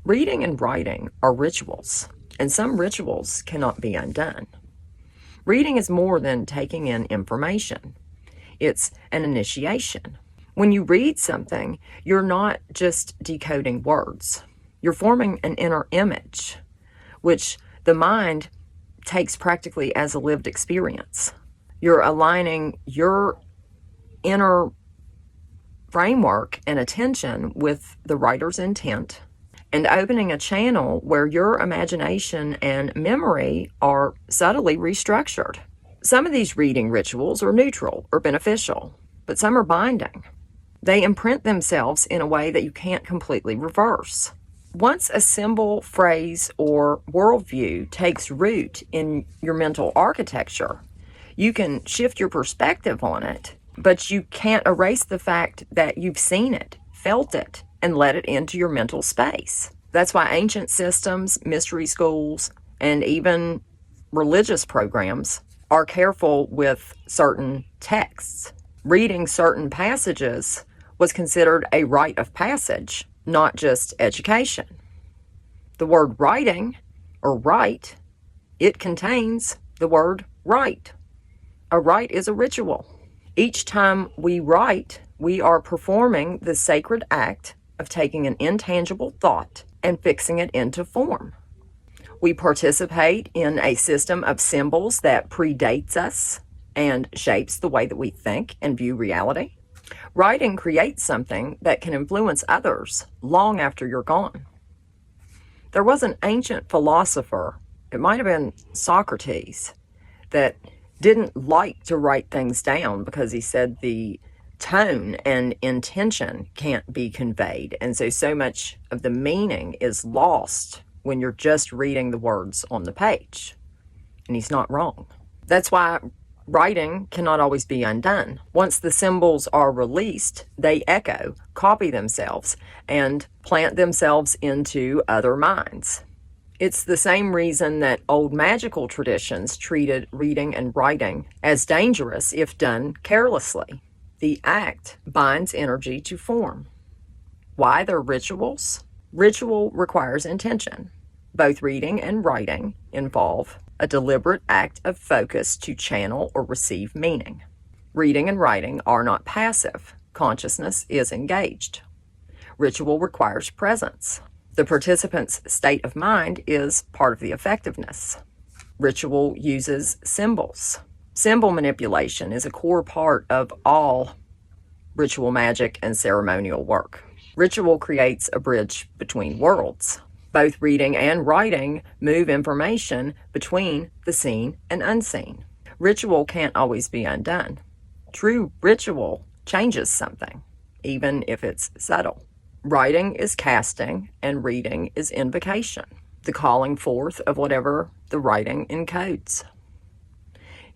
Reading and writing are rituals, and some rituals cannot be undone. Reading is more than taking in information. It's an initiation. When you read something, you're not just decoding words. You're forming an inner image, which the mind takes practically as a lived experience. You're aligning your inner framework and attention with the writer's intent and opening a channel where your imagination and memory are subtly restructured. Some of these reading rituals are neutral or beneficial, but some are binding. They imprint themselves in a way that you can't completely reverse. Once a symbol, phrase, or worldview takes root in your mental architecture, you can shift your perspective on it, but you can't erase the fact that you've seen it, felt it, and let it into your mental space. That's why ancient systems, mystery schools, and even religious programs are careful with certain texts. Reading certain passages was considered a rite of passage, not just education. The word writing, or rite, it contains the word rite. A rite is a ritual. Each time we write, we are performing the sacred act of taking an intangible thought and fixing it into form. We participate in a system of symbols that predates us and shapes the way that we think and view reality. Writing creates something that can influence others long after you're gone. There was an ancient philosopher, it might have been Socrates, that didn't like to write things down because he said the tone and intention can't be conveyed. And so much of the meaning is lost when you're just reading the words on the page. And he's not wrong. That's why writing cannot always be undone. Once the symbols are released, they echo, copy themselves, and plant themselves into other minds. It's the same reason that old magical traditions treated reading and writing as dangerous if done carelessly. The act binds energy to form. Why they're rituals? Ritual requires intention. Both reading and writing involve a deliberate act of focus to channel or receive meaning. Reading and writing are not passive. Consciousness is engaged. Ritual requires presence. The participant's state of mind is part of the effectiveness. Ritual uses symbols. Symbol manipulation is a core part of all ritual magic and ceremonial work. Ritual creates a bridge between worlds. Both reading and writing move information between the seen and unseen. Ritual can't always be undone. True ritual changes something, even if it's subtle. Writing is casting and reading is invocation, the calling forth of whatever the writing encodes.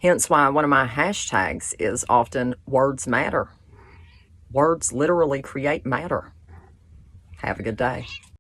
Hence why one of my hashtags is often words matter. Words literally create matter. Have a good day.